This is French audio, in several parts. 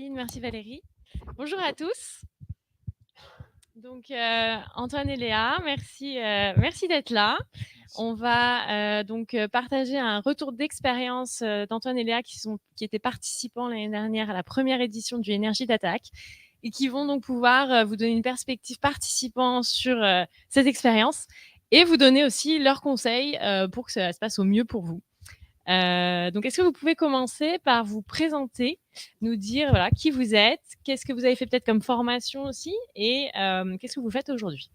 Céline, merci Valérie. Bonjour à tous. Donc Antoine et Léa, merci d'être là. On va partager un retour d'expérience d'Antoine et Léa qui étaient participants l'année dernière à la première édition du Energy d'Attaque et qui vont donc pouvoir vous donner une perspective participant sur cette expérience et vous donner aussi leurs conseils pour que ça se passe au mieux pour vous. Donc, est-ce que vous pouvez commencer par vous présenter, nous dire voilà, qui vous êtes, qu'est-ce que vous avez fait peut-être comme formation aussi, et qu'est-ce que vous faites aujourd'hui?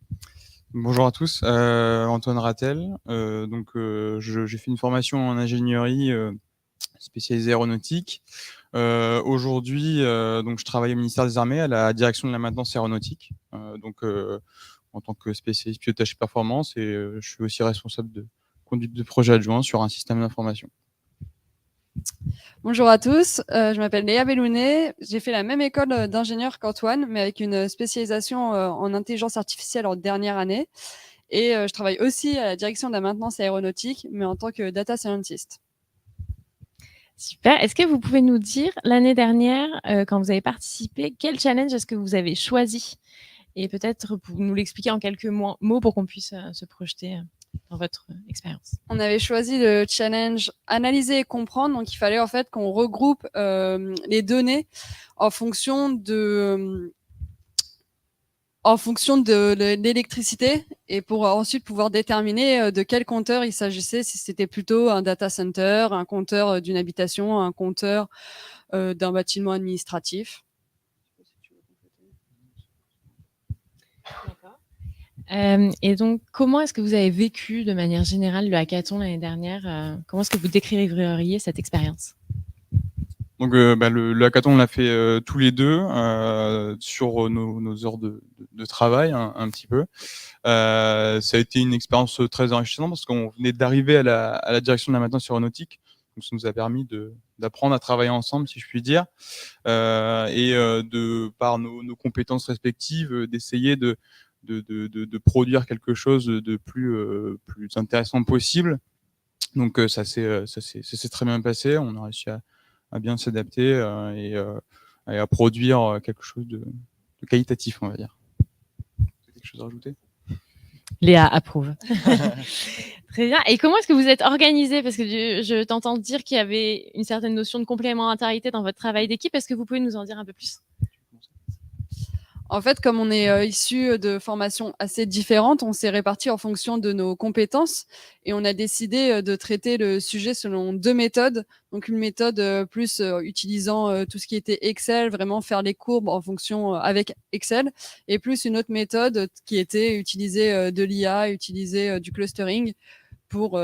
Bonjour à tous, Antoine Rattel. J'ai fait une formation en ingénierie spécialisée aéronautique. Aujourd'hui, je travaille au ministère des Armées à la direction de la maintenance aéronautique. En tant que spécialiste pilotage et performance, et je suis aussi responsable de conduite de projet adjoint sur un système d'information. Bonjour à tous, je m'appelle Léa Bellounet. J'ai fait la même école d'ingénieur qu'Antoine, mais avec une spécialisation en intelligence artificielle en dernière année. Et je travaille aussi à la direction de la maintenance aéronautique, mais en tant que data scientist. Super. Est-ce que vous pouvez nous dire, l'année dernière, quand vous avez participé, quel challenge est-ce que vous avez choisi? Et peut-être pour nous l'expliquer en quelques mots pour qu'on puisse se projeter dans votre expérience. On avait choisi le challenge analyser et comprendre. Donc, il fallait en fait qu'on regroupe les données en fonction de l'électricité et pour ensuite pouvoir déterminer de quel compteur il s'agissait, si c'était plutôt un data center, un compteur d'une habitation, un compteur d'un bâtiment administratif. D'accord. Et donc, comment est-ce que vous avez vécu de manière générale le hackathon l'année dernière? Comment est-ce que vous décririez cette expérience? Donc, le hackathon, on l'a fait tous les deux sur nos heures de travail, un petit peu. Ça a été une expérience très enrichissante parce qu'on venait d'arriver à la direction de la maintenance aéronautique. Donc, ça nous a permis d'apprendre à travailler ensemble, si je puis dire, par nos compétences respectives, d'essayer de produire quelque chose de plus intéressant possible. Donc, ça s'est très bien passé. On a réussi à bien s'adapter et à produire quelque chose de qualitatif, on va dire. Quelque chose à rajouter? Léa approuve. Très bien. Et comment est-ce que vous êtes organisé? Parce que je t'entends dire qu'il y avait une certaine notion de complémentarité dans votre travail d'équipe. Est-ce que vous pouvez nous en dire un peu plus? En fait, comme on est issus de formations assez différentes, on s'est répartis en fonction de nos compétences et on a décidé de traiter le sujet selon deux méthodes. Donc une méthode plus utilisant tout ce qui était Excel, vraiment faire les courbes en fonction avec Excel, et plus une autre méthode qui était utiliser de l'IA, utiliser du clustering pour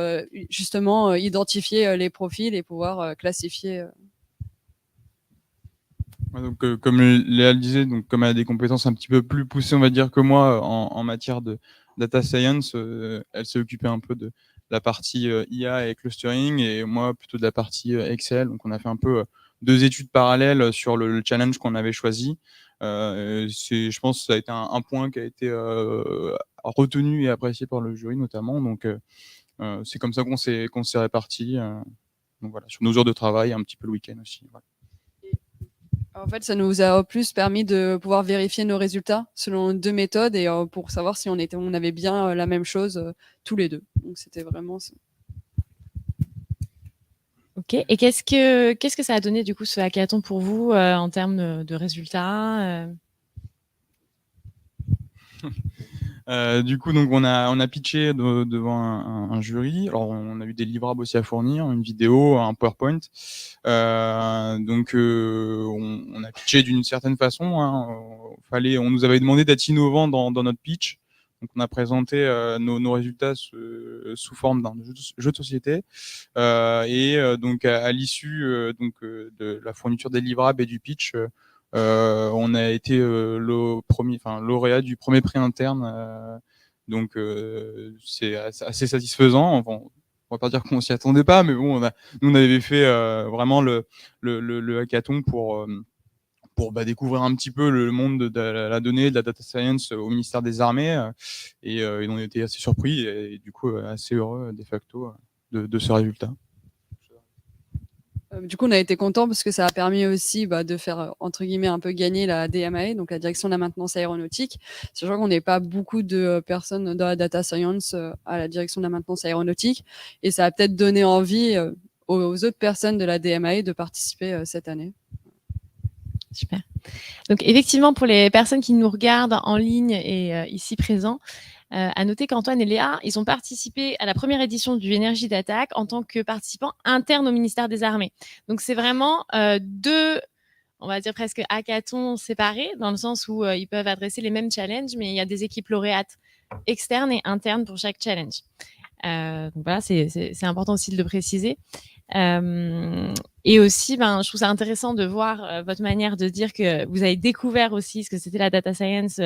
justement identifier les profils et pouvoir classifier. Donc, comme Léa le disait, donc comme elle a des compétences un petit peu plus poussées, on va dire, que moi en matière de data science, elle s'est occupée un peu de la partie IA et clustering, et moi plutôt de la partie Excel. Donc, on a fait un peu deux études parallèles sur le challenge qu'on avait choisi. Je pense que ça a été un point qui a été retenu et apprécié par le jury notamment. Donc, c'est comme ça qu'on s'est répartis. Donc voilà, sur nos heures de travail, un petit peu le week-end aussi. Voilà. En fait, ça nous a plus permis de pouvoir vérifier nos résultats selon deux méthodes et pour savoir si on avait bien la même chose tous les deux. Donc, c'était vraiment ça. Ok. Et qu'est-ce que ça a donné du coup ce hackathon pour vous en termes de résultats? Du coup, donc on a pitché devant un jury. Alors, on a eu des livrables aussi à fournir, une vidéo, un PowerPoint. On a pitché d'une certaine façon. Hein. On nous avait demandé d'être innovant dans notre pitch. Donc, on a présenté nos résultats sous forme d'un jeu de société. Donc, à l'issue de la fourniture des livrables et du pitch, on a été lauréat du premier prix interne. C'est assez satisfaisant. Enfin, on va pas dire qu'on s'y attendait pas, mais bon, nous on avait fait vraiment le hackathon pour découvrir un petit peu le monde de la donnée, de la data science au ministère des Armées, et on était assez surpris et du coup assez heureux de facto de ce résultat. Du coup, on a été contents parce que ça a permis aussi de faire, entre guillemets, un peu gagner la DMAE, donc la direction de la maintenance aéronautique. Sachant qu'on n'est pas beaucoup de personnes dans la data science à la direction de la maintenance aéronautique. Et ça a peut-être donné envie aux autres personnes de la DMAE de participer cette année. Super. Donc effectivement, pour les personnes qui nous regardent en ligne et ici présents, à noter qu'Antoine et Léa, ils ont participé à la première édition du Energy d'Attaque en tant que participants internes au ministère des Armées. Donc c'est vraiment deux, on va dire presque hackathons séparés, dans le sens où ils peuvent adresser les mêmes challenges, mais il y a des équipes lauréates externes et internes pour chaque challenge. Donc voilà, c'est important aussi de le préciser. Et aussi, je trouve ça intéressant de voir votre manière de dire que vous avez découvert aussi ce que c'était la data science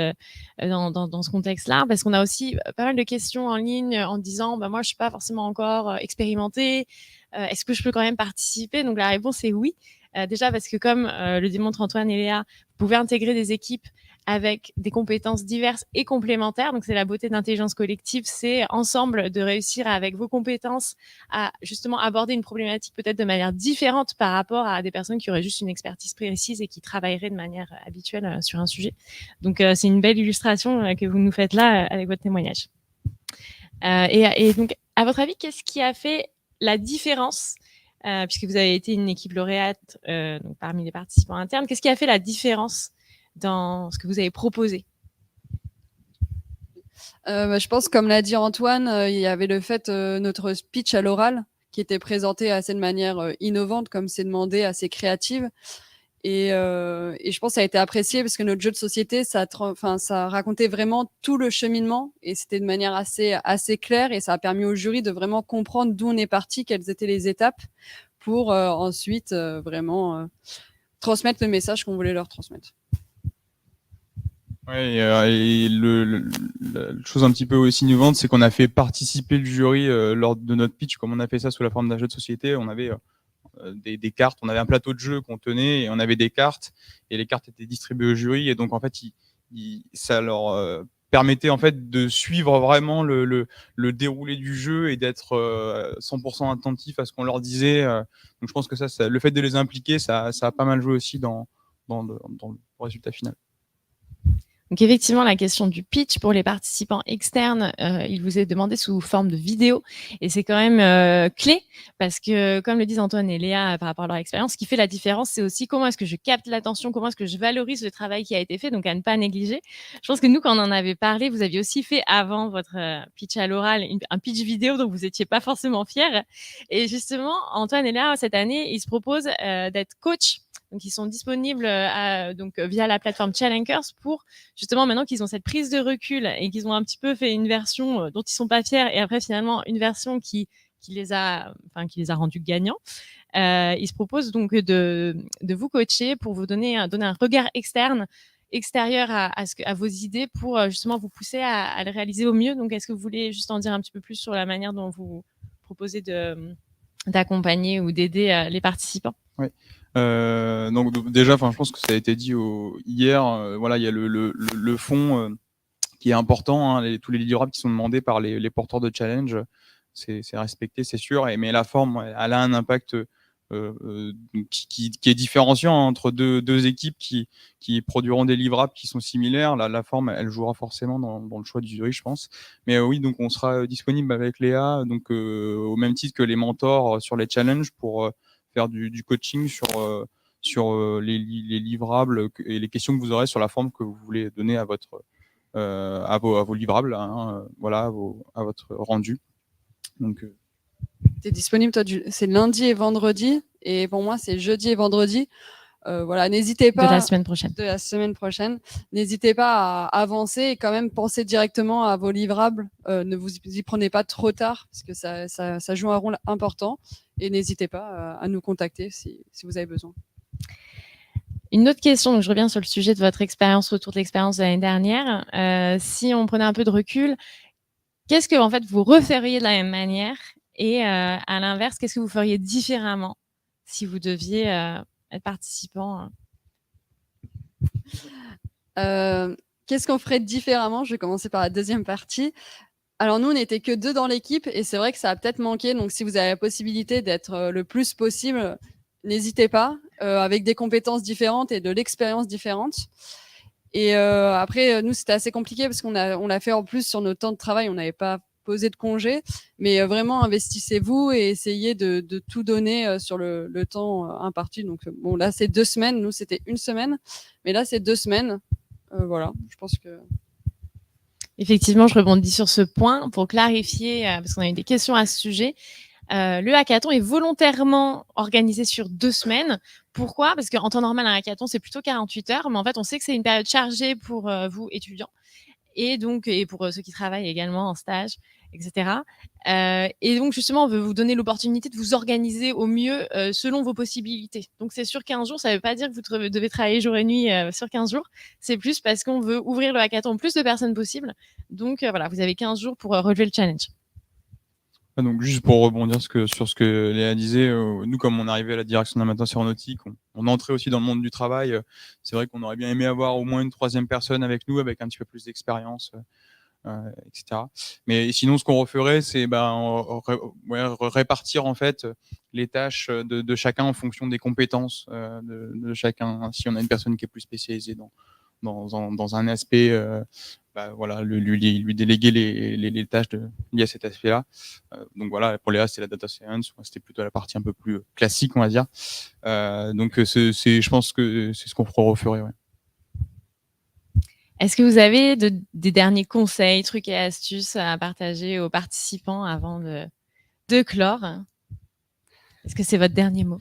dans ce contexte-là, parce qu'on a aussi pas mal de questions en ligne en disant moi je suis pas forcément encore expérimentée, est-ce que je peux quand même participer? Donc la réponse est oui. Déjà parce que comme le démontrent Antoine et Léa, vous pouvez intégrer des équipes avec des compétences diverses et complémentaires. Donc, c'est la beauté d'intelligence collective, c'est ensemble de réussir avec vos compétences à justement aborder une problématique peut-être de manière différente par rapport à des personnes qui auraient juste une expertise précise et qui travailleraient de manière habituelle sur un sujet. Donc, c'est une belle illustration que vous nous faites là avec votre témoignage. Et donc, à votre avis, qu'est-ce qui a fait la différence puisque vous avez été une équipe lauréate donc parmi les participants internes, qu'est-ce qui a fait la différence dans ce que vous avez proposé? Je pense, comme l'a dit Antoine, il y avait le fait notre speech à l'oral qui était présenté assez de manière innovante, comme c'est demandé, assez créative. Et je pense que ça a été apprécié parce que notre jeu de société, ça racontait vraiment tout le cheminement et c'était de manière assez claire et ça a permis au jury de vraiment comprendre d'où on est parti, quelles étaient les étapes pour ensuite vraiment transmettre le message qu'on voulait leur transmettre. Ouais, et la chose un petit peu aussi innovante, c'est qu'on a fait participer le jury lors de notre pitch, comme on a fait ça sous la forme d'un jeu de société. On avait des cartes, on avait un plateau de jeu qu'on tenait et on avait des cartes et les cartes étaient distribuées au jury et donc en fait ça leur permettait en fait de suivre vraiment le déroulé du jeu et d'être 100% attentif à ce qu'on leur disait. Donc je pense que ça, le fait de les impliquer, ça a pas mal joué aussi dans le résultat final. Donc effectivement, la question du pitch pour les participants externes, il vous est demandé sous forme de vidéo et c'est quand même clé parce que comme le disent Antoine et Léa par rapport à leur expérience, ce qui fait la différence, c'est aussi comment est-ce que je capte l'attention, comment est-ce que je valorise le travail qui a été fait, donc à ne pas négliger. Je pense que nous, quand on en avait parlé, vous aviez aussi fait avant votre pitch à l'oral un pitch vidéo, donc vous n'étiez pas forcément fiers. Et justement, Antoine et Léa, cette année, ils se proposent d'être coach. Donc, ils sont disponibles via la plateforme Challengers pour justement, maintenant qu'ils ont cette prise de recul et qu'ils ont un petit peu fait une version dont ils sont pas fiers et après finalement une version qui les a rendus gagnants. Ils se proposent donc de vous coacher pour vous donner un regard extérieur à vos idées pour justement vous pousser à le réaliser au mieux. Donc, est-ce que vous voulez juste en dire un petit peu plus sur la manière dont vous proposez d'accompagner ou d'aider les participants? Oui. Donc déjà, je pense que ça a été dit hier. Voilà, il y a le fond qui est important. Hein, tous les livrables qui sont demandés par les porteurs de challenge, c'est respecté, c'est sûr. Mais la forme, elle a un impact qui est différenciant entre deux équipes qui produiront des livrables qui sont similaires. La forme, elle jouera forcément dans le choix du jury, je pense. Mais oui, donc on sera disponible avec Léa, donc au même titre que les mentors sur les challenges pour faire du coaching sur les livrables et les questions que vous aurez sur la forme que vous voulez donner à vos livrables, hein, voilà, à votre rendu. Donc, t'es disponible, toi, c'est lundi et vendredi, et pour moi, c'est jeudi et vendredi. Voilà, n'hésitez pas. De la semaine prochaine. De la semaine prochaine. N'hésitez pas à avancer et quand même penser directement à vos livrables. Ne vous y prenez pas trop tard parce que ça joue un rôle important. Et n'hésitez pas à nous contacter si vous avez besoin. Une autre question, donc je reviens sur le sujet de votre expérience, retour de l'expérience de l'année dernière. Si on prenait un peu de recul, qu'est-ce que en fait vous referiez de la même manière et à l'inverse, qu'est-ce que vous feriez différemment si vous deviez être participant? Qu'est-ce qu'on ferait différemment? Je vais commencer par la deuxième partie. Alors nous, on n'était que 2 dans l'équipe et c'est vrai que ça a peut-être manqué. Donc si vous avez la possibilité d'être le plus possible, n'hésitez pas, avec des compétences différentes et de l'expérience différente. Et après, nous, c'était assez compliqué parce on l'a fait en plus sur notre temps de travail, on n'avait pas posé de congé, mais vraiment investissez-vous et essayez de tout donner sur le temps imparti. Donc bon, là, c'est 2 semaines, nous, c'était 1 semaine, mais là, c'est 2 semaines. Voilà, je pense que... Effectivement, je rebondis sur ce point pour clarifier, parce qu'on a eu des questions à ce sujet. Le hackathon est volontairement organisé sur 2 semaines. Pourquoi? Parce qu'en temps normal, un hackathon, c'est plutôt 48 heures, mais en fait, on sait que c'est une période chargée pour vous, étudiants, et pour ceux qui travaillent également en stage, etc. Et donc, justement, on veut vous donner l'opportunité de vous organiser au mieux selon vos possibilités. Donc, c'est sur 15 jours, ça ne veut pas dire que vous devez travailler jour et nuit sur 15 jours. C'est plus parce qu'on veut ouvrir le hackathon au plus de personnes possible. Donc, voilà, vous avez 15 jours pour relever le challenge. Donc juste pour rebondir sur ce que Léa disait, nous comme on arrivait à la direction de la maintenance aéronautique, on entrait aussi dans le monde du travail. C'est vrai qu'on aurait bien aimé avoir au moins une 3e personne avec nous, avec un petit peu plus d'expérience, etc. Mais sinon, ce qu'on referait, c'est répartir en fait les tâches de chacun en fonction des compétences de chacun. Si on a une personne qui est plus spécialisée dans un aspect, voilà, lui déléguer les tâches liées à cet aspect-là. Donc voilà, pour Léa, c'est la data science, c'était plutôt la partie un peu plus classique, on va dire. Donc je pense que c'est ce qu'on referait. Ouais. Est-ce que vous avez des derniers conseils, trucs et astuces à partager aux participants avant de clore? Est-ce que c'est votre dernier mot?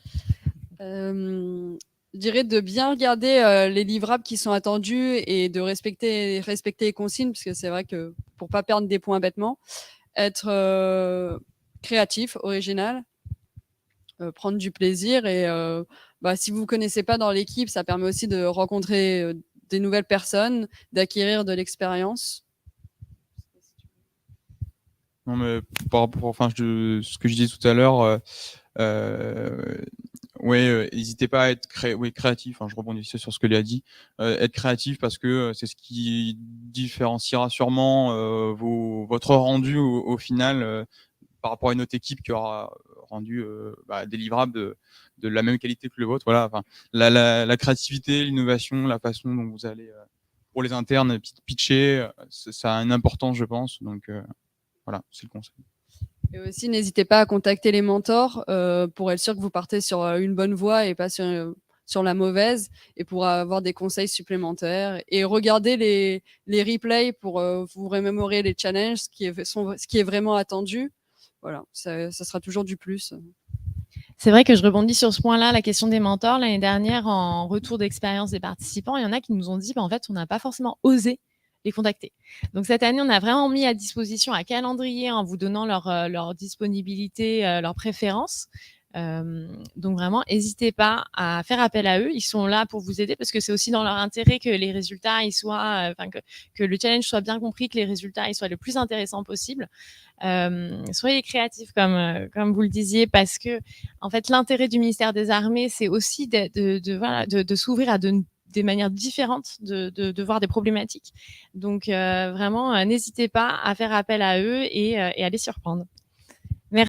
Je dirais de bien regarder les livrables qui sont attendus et de respecter les consignes, parce que c'est vrai que pour pas perdre des points bêtement, être créatif, original, prendre du plaisir et si vous ne connaissez pas dans l'équipe, ça permet aussi de rencontrer des nouvelles personnes, d'acquérir de l'expérience. Non, mais par rapport, ce que je disais tout à l'heure, n'hésitez pas à être créatif. Je rebondissais sur ce que Léa a dit. Être créatif parce que c'est ce qui différenciera sûrement votre rendu au final par rapport à une autre équipe qui aura rendu des livrables de la même qualité que le vôtre. Voilà. La créativité, l'innovation, la façon dont vous allez pour les internes pitcher, ça a une importance, je pense. Donc voilà, c'est le conseil. Et aussi, n'hésitez pas à contacter les mentors pour être sûr que vous partez sur une bonne voie et pas sur la mauvaise, et pour avoir des conseils supplémentaires. Et regardez les replays pour vous remémorer les challenges, ce qui est vraiment attendu. Voilà, ça sera toujours du plus. C'est vrai que je rebondis sur ce point-là, la question des mentors. L'année dernière, en retour d'expérience des participants, il y en a qui nous ont dit, en fait, on n'a pas forcément osé les contacter. Donc cette année, on a vraiment mis à disposition un calendrier en vous donnant leur disponibilité, leurs préférences. Donc vraiment, n'hésitez pas à faire appel à eux. Ils sont là pour vous aider parce que c'est aussi dans leur intérêt que les résultats ils soient, que le challenge soit bien compris, que les résultats ils soient le plus intéressants possible. Soyez créatifs comme vous le disiez, parce que en fait l'intérêt du ministère des Armées, c'est aussi de s'ouvrir à des manières différentes de voir des problématiques. Donc vraiment, n'hésitez pas à faire appel à eux et à les surprendre.